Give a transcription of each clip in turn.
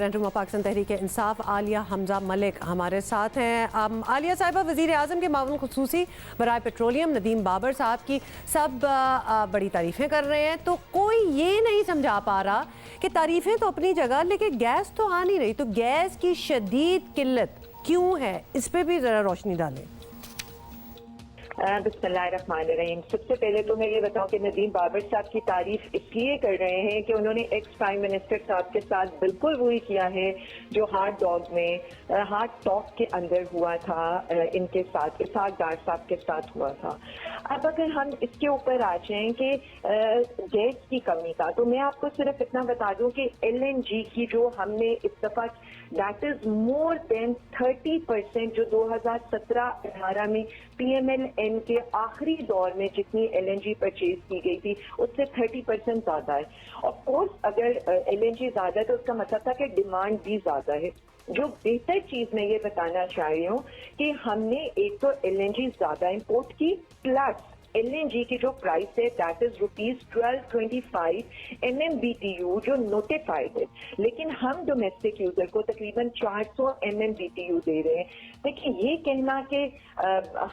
रहनुमा पाकिस्तान तहरीक इंसाफ आलिया हमजा मलिक हमारे साथ हैं। आलिया साहिबा, वज़ीर आज़म के मामून खुसूसी बराए पेट्रोलियम नदीम बाबर साहब की सब बड़ी तारीफ़ें कर रहे हैं, तो कोई ये नहीं समझा पा रहा कि तारीफ़ें तो अपनी जगह, लेकिन गैस तो आ नहीं रही, तो गैस की शदीद किल्लत क्यों है, इस पर भी ज़रा रोशनी डालें। बिस्मिल्लाहिर्रहमानिर्रहीम। सबसे पहले तो मैं ये बताऊं कि नदीम बाबर साहब की तारीफ इसलिए कर रहे हैं कि उन्होंने एक्स प्राइम मिनिस्टर साहब के साथ बिल्कुल वही किया है जो हार्ट टॉक के अंदर हुआ था, इनके साथ इसहाक डार साहब के साथ हुआ था। अब अगर हम इसके ऊपर आ जाएं कि गैस की कमी का, तो मैं आपको सिर्फ इतना बता दूं कि LNG की जो हमने इस दफा, दैट इज मोर देन 30% जो 2017-18 में PMLN के आखिरी दौर में जितनी LNG परचेज की गई थी उससे 30% ज्यादा है। ऑफ कोर्स अगर LNG ज्यादा है तो उसका मतलब था कि डिमांड भी ज्यादा है। जो बेहतर चीज मैं ये बताना चाह रही हूँ कि हमने एक तो LNG ज्यादा इंपोर्ट की, प्लस LNG की जो प्राइस है दैट इज ₹1225 MMBTU जो नोटिफाइड है, लेकिन हम डोमेस्टिक यूजर को तकरीबन 400 MMBTU दे रहे हैं। देखिए, ये कहना कि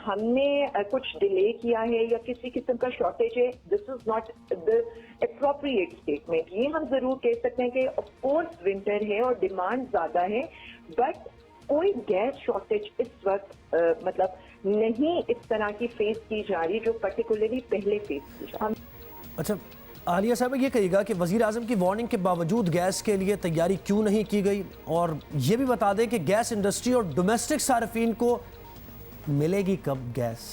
हमने कुछ डिले किया है या किसी किस्म का शॉर्टेज है, this is not the appropriate statement. ये हम जरूर कह सकते हैं कि ऑफ कोर्स विंटर है और डिमांड ज्यादा है, बट कोई गैस शॉर्टेज इस वक्त मतलब नहीं इस तरह की फेस की जा रही जो पर्टिकुलरली पहले फेस की जा रही। अच्छा आलिया साहब, ये कहिएगा कि वज़ीर आज़म की वार्निंग के बावजूद गैस के लिए तैयारी क्यों नहीं की गई, और ये भी बता दें कि गैस इंडस्ट्री और डोमेस्टिक सार्फिन को मिलेगी कब गैस?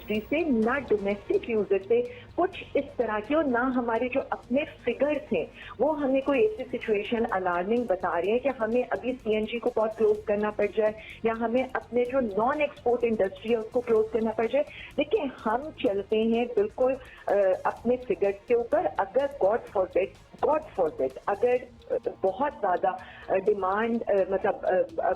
से ना डोमेस्टिक यूजर से कुछ इस तरह की, और ना हमारे जो अपने फिगर्स हैं वो हमें कोई ऐसी सिचुएशन अलार्मिंग बता रहे हैं कि हमें अभी CNG को बहुत क्लोज करना पड़ जाए या हमें अपने जो नॉन एक्सपोर्ट इंडस्ट्री है उसको क्लोज करना पड़ जाए। देखिए, हम चलते हैं बिल्कुल अपने फिगर्स के ऊपर। अगर गॉड फॉरबिड अगर बहुत ज्यादा डिमांड मतलब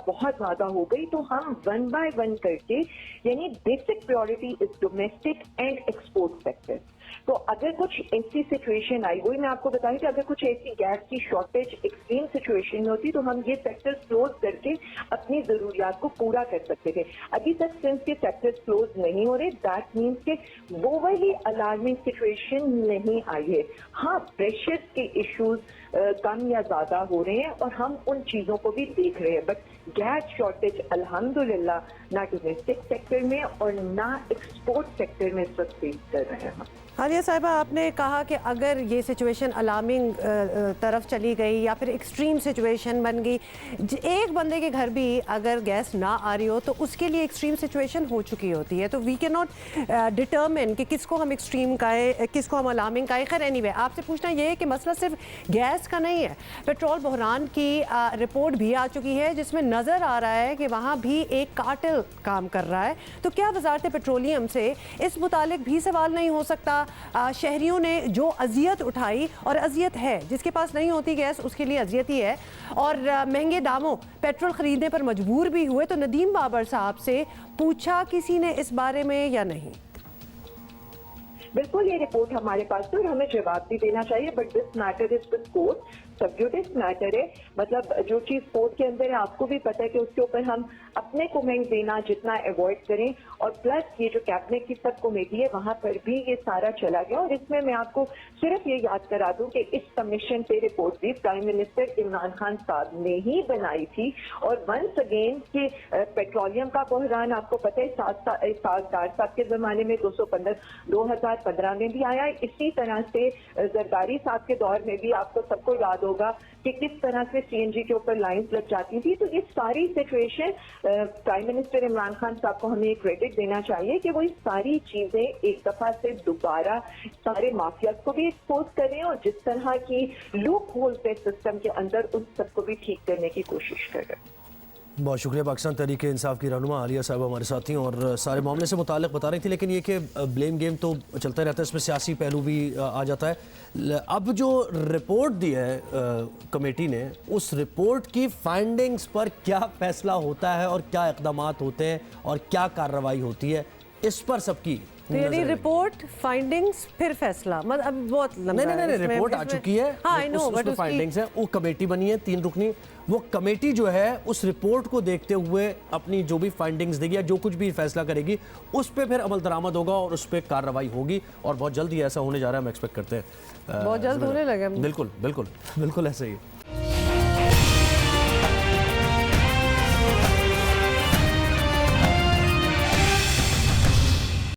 बहुत ज्यादा हो गई तो हम 1 by 1 करके, यानी basic priority is domestic and export sector. तो अगर कुछ ऐसी सिचुएशन आई, वही मैं आपको बताऊं कि अगर कुछ ऐसी गैस की शॉर्टेज एक्सट्रीम सिचुएशन होती तो हम ये सेक्टर्स क्लोज करके अपनी जरूरियात को पूरा कर सकते थे। अभी तक सिंस के सेक्टर्स क्लोज नहीं हो रहे, दैट मीन्स के वो वाली अलार्मिंग सिचुएशन नहीं आई है। हाँ, प्रेशर के इश्यूज कम या ज्यादा हो रहे हैं और हम उन चीजों को भी देख रहे हैं, बट गैस शॉर्टेज अल्हम्दुलिल्लाह ना डोमेस्टिक सेक्टर में और ना एक्सपोर्ट सेक्टर में इस वक्त फेस कर रहे हैं हम। आलिया साहिबा, आपने कहा कि अगर ये सिचुएशन अलार्मिंग तरफ चली गई या फिर एक्सट्रीम सिचुएशन बन गई, एक बंदे के घर भी अगर गैस ना आ रही हो तो उसके लिए एक्सट्रीम सिचुएशन हो चुकी होती है, तो वी कैन नॉट डिटर्मिन कि किसको हम एक्सट्रीम कहें, किसको हम अलार्मिंग कहें। खैर एनीवे, आपसे पूछना ये है कि मसला सिर्फ गैस का नहीं है, पेट्रोल बहरान की रिपोर्ट भी आ चुकी है जिसमें नज़र आ रहा है कि वहाँ भी एक कार्टेल काम कर रहा है। तो क्या वजारत पेट्रोलियम से इस मुतालिक भी सवाल नहीं हो सकता? शहरियों ने जो अजियत उठाई, और अजियत है, जिसके पास नहीं होती गैस उसके लिए अजियत ही है, और महंगे दामों पेट्रोल खरीदने पर मजबूर भी हुए, तो नदीम बाबर साहब से पूछा किसी ने इस बारे में या नहीं? बिल्कुल, ये रिपोर्ट हमारे पास है और हमें जवाब भी देना चाहिए, but this matter is the court, sub judice matter है। मतलब जो चीज कोर्ट के अंदर है आपको भी पता है कि उसके ऊपर हम अपने कमेंट देना जितना अवॉइड करें, और प्लस ये जो कैबिनेट की सब कमेटी है वहां पर भी ये सारा चला गया। और इसमें मैं आपको सिर्फ ये याद करा दूं कि इस कमीशन पे रिपोर्ट भी प्राइम मिनिस्टर इमरान खान साहब ने ही बनाई थी, और वंस अगेन कि पेट्रोलियम का बहरान आपको पता है साहब के जमाने में 2015 में भी आया, इसी तरह से जरदारी साहब के दौर में भी आपको सबको याद होगा कि किस तरह से CNG के ऊपर लाइंस लग जाती थी। तो ये सारी situation prime minister Imran Khan साहब को हमें क्रेडिट देना चाहिए कि वो ये सारी चीजें एक दफा से दोबारा सारे माफिया को भी एक्सपोज करें और जिस तरह की लूप होल्स है सिस्टम के अंदर उन सबको भी ठीक करने की कोशिश करें। बहुत शुक्रिया। पाकिस्तान तहरीक इंसाफ की रहनुमा आलिया साहब हमारे साथी हैं और सारे मामले से मुताल्लिक़ बता रही थी, लेकिन ये कि ब्लेम गेम तो चलता रहता है, इसमें सियासी पहलू भी आ जाता है। अब जो रिपोर्ट दी है कमेटी ने, उस रिपोर्ट की फाइंडिंग्स पर क्या फ़ैसला होता है और क्या इक़दामात होते हैं और क्या कार्रवाई होती है, इस पर सबकी तो यानी रिपोर्ट फाइंडिंग्स फिर फैसला, मतलब अब बहुत लंबा नहीं, है इसमें- रिपोर्ट आ इसमें- चुकी है। हाँ आई नो, उसमें बट फाइंडिंग्स है, वो कमेटी बनी है 3 रुकनी। वो कमेटी जो है उस रिपोर्ट को देखते हुए अपनी जो भी फाइंडिंग्स देगी या जो कुछ भी फैसला करेगी उस पर फिर अमल दरामद होगा और उस पर कार्रवाई होगी, और बहुत जल्द ही ऐसा होने जा रहा है, हम एक्सपेक्ट करते हैं। बहुत जल्द होने लगे। बिल्कुल बिल्कुल बिल्कुल ऐसे ही।